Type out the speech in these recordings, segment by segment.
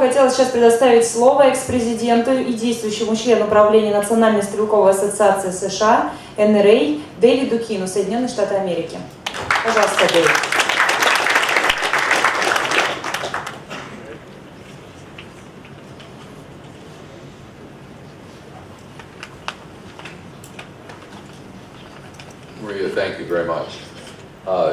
хотела сейчас предоставить слово экс-президенту и действующему члену правления Национальной стрелковой ассоциации США, НРА, Дэвиду Кину, Соединенные Штаты Америки. Пожалуйста, Дэвид. Maria, thank you very much.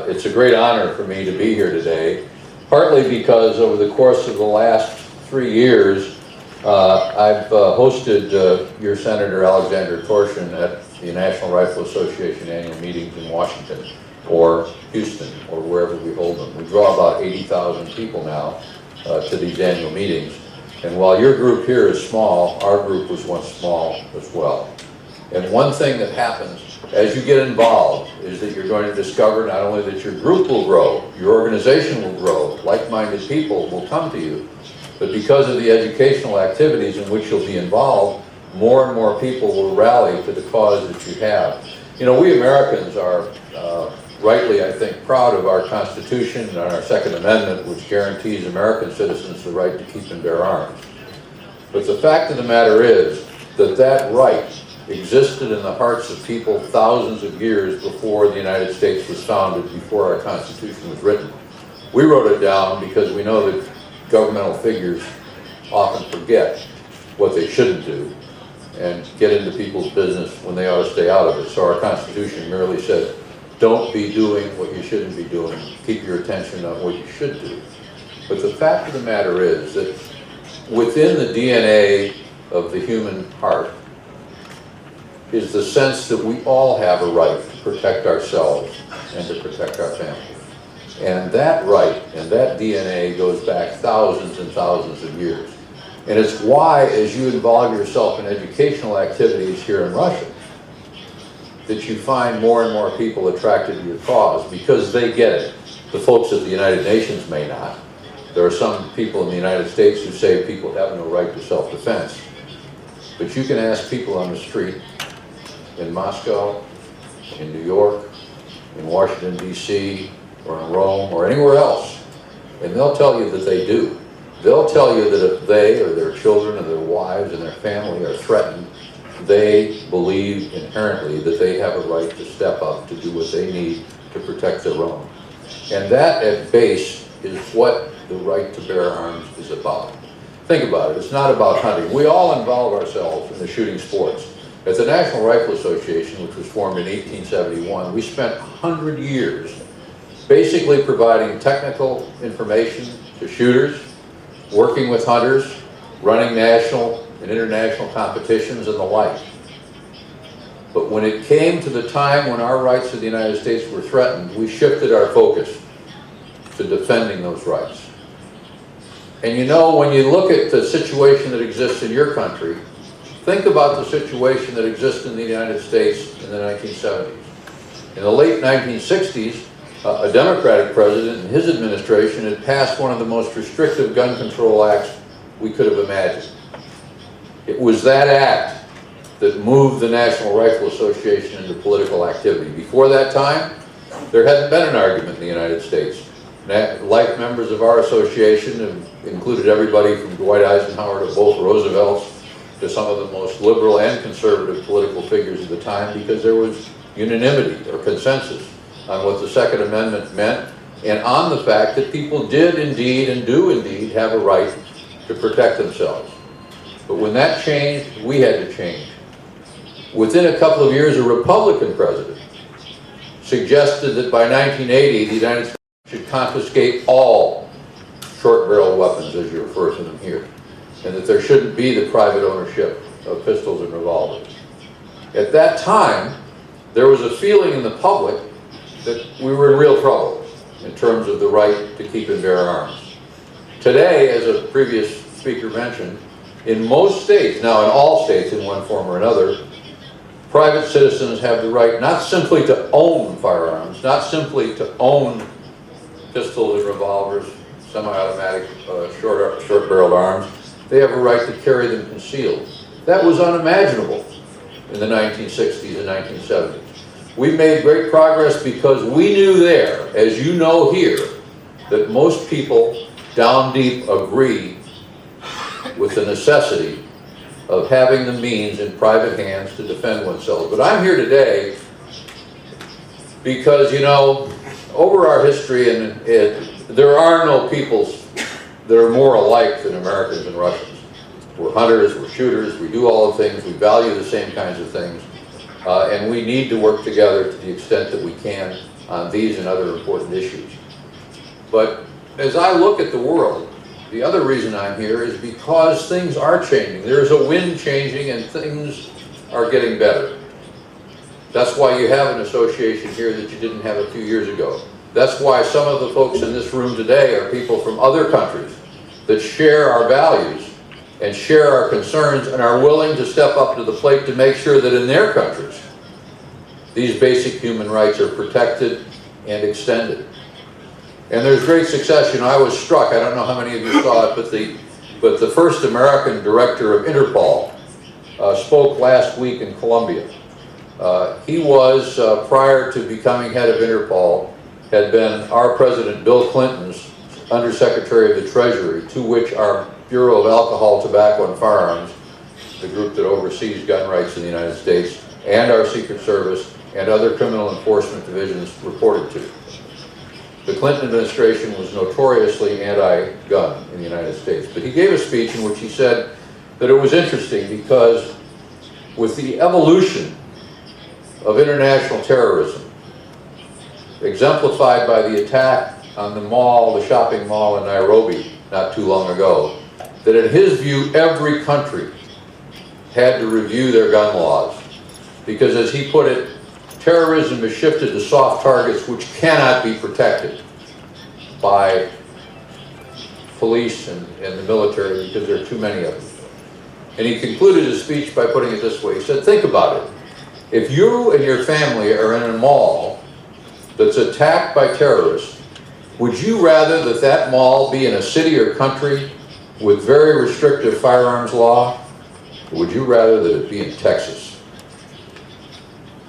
It's a great honor for me to be here today, partly because over the course of the last 3 years, I've hosted your Senator Alexander Torshin at the National Rifle Association annual meetings in Washington or Houston or wherever we hold them. We draw about 80,000 people now to these annual meetings. And while your group here is small, our group was once small as well. And one thing that happens as you get involved is that you're going to discover not only that your group will grow, your organization will grow, like-minded people will come to you, but because of the educational activities in which you'll be involved, more and more people will rally to the cause that you have. You know, we Americans are rightly, I think, proud of our Constitution and our Second Amendment, which guarantees American citizens the right to keep and bear arms. But the fact of the matter is that that right existed in the hearts of people thousands of years before the United States was founded, before our Constitution was written. We wrote it down because we know that governmental figures often forget what they shouldn't do and get into people's business when they ought to stay out of it. So our Constitution merely says, don't be doing what you shouldn't be doing. Keep your attention on what you should do. But the fact of the matter is that within the DNA of the human heart is the sense that we all have a right to protect ourselves and to protect our family. And that right and that DNA goes back thousands and thousands of years. And it's why, as you involve yourself in educational activities here in Russia, that you find more and more people attracted to your cause because they get it. The folks at the United Nations may not. There are some people in the United States who say people have no right to self-defense. But you can ask people on the street in Moscow, in New York, in Washington, D.C., or in Rome, or anywhere else, and they'll tell you that they do. They'll tell you that if they or their children or their wives and their family are threatened, they believe inherently that they have a right to step up to do what they need to protect their own. And that, at base, is what the right to bear arms is about. Think about it. It's not about hunting. We all involve ourselves in the shooting sports. At the National Rifle Association, which was formed in 1871, we spent 100 years basically providing technical information to shooters, working with hunters, running national and international competitions and the like. But when it came to the time when our rights of the United States were threatened, we shifted our focus to defending those rights. And you know, when you look at the situation that exists in your country, think about the situation that exists in the United States in the 1970s. In the late 1960s, a Democratic president and his administration had passed one of the most restrictive gun control acts we could have imagined. It was that act that moved the National Rifle Association into political activity. Before that time, there hadn't been an argument in the United States. Like members of our association have included everybody from Dwight Eisenhower to both Roosevelts to some of the most liberal and conservative political figures of the time, because there was unanimity or consensus on what the Second Amendment meant and on the fact that people did indeed and do indeed have a right to protect themselves. But when that changed, we had to change. Within a couple of years, a Republican president suggested that by 1980, the United States should confiscate all short-barrel weapons, as you refer to them here, and that there shouldn't be the private ownership of pistols and revolvers. At that time, there was a feeling in the public that we were in real trouble in terms of the right to keep and bear arms. Today, as a previous speaker mentioned, in most states, now in all states in one form or another, private citizens have the right not simply to own firearms, not simply to own pistols and revolvers, semi-automatic short-barreled arms. They have a right to carry them concealed. That was unimaginable in the 1960s and 1970s. We made great progress because we knew there, as you know here, that most people down deep agree with the necessity of having the means in private hands to defend oneself. But I'm here today because, you know, over our history, there are no peoples that are more alike than Americans and Russians. We're hunters, we're shooters, we do all the things, we value the same kinds of things, and we need to work together to the extent that we can on these and other important issues. But as I look at the world, the other reason I'm here is because things are changing. There's a wind changing and things are getting better. That's why you have an association here that you didn't have a few years ago. That's why some of the folks in this room today are people from other countries that share our values and share our concerns and are willing to step up to the plate to make sure that in their countries, these basic human rights are protected and extended. And there's great success. You know, I was struck, I don't know how many of you saw it, but the first American director of Interpol spoke last week in Colombia. He was, prior to becoming head of Interpol, had been our President Bill Clinton's Undersecretary of the Treasury, to which our Bureau of Alcohol, Tobacco, and Firearms, the group that oversees gun rights in the United States, and our Secret Service and other criminal enforcement divisions reported to. The Clinton administration was notoriously anti-gun in the United States, but he gave a speech in which he said that it was interesting because with the evolution of international terrorism, exemplified by the attack on the mall, the shopping mall in Nairobi not too long ago, that in his view every country had to review their gun laws because, as he put it, terrorism has shifted to soft targets which cannot be protected by police and the military because there are too many of them. And he concluded his speech by putting it this way. He said, think about it. If you and your family are in a mall that's attacked by terrorists, would you rather that that mall be in a city or country with very restrictive firearms law, or would you rather that it be in Texas?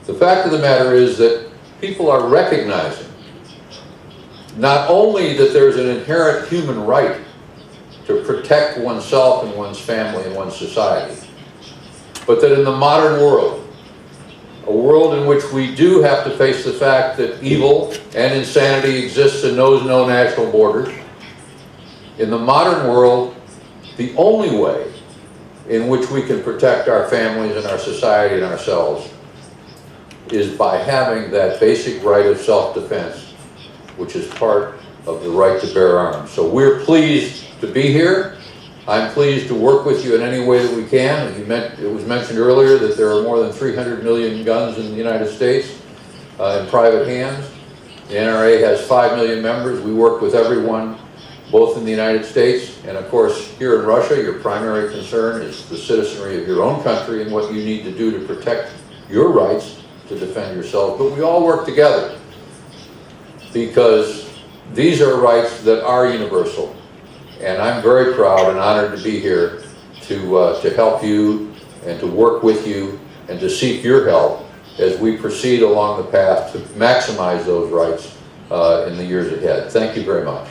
The fact of the matter is that people are recognizing not only that there's an inherent human right to protect oneself and one's family and one's society, but that in the modern world, a world in which we do have to face the fact that evil and insanity exists and knows no national borders, in the modern world, the only way in which we can protect our families and our society and ourselves is by having that basic right of self-defense, which is part of the right to bear arms. So we're pleased to be here. I'm pleased to work with you in any way that we can. It was mentioned earlier that there are more than 300 million guns in the United States in private hands. The NRA has 5 million members. We work with everyone, both in the United States and, of course, here in Russia. Your primary concern is the citizenry of your own country and what you need to do to protect your rights to defend yourself. But we all work together because these are rights that are universal. And I'm very proud and honored to be here to help you and to work with you and to seek your help as we proceed along the path to maximize those rights in the years ahead. Thank you very much.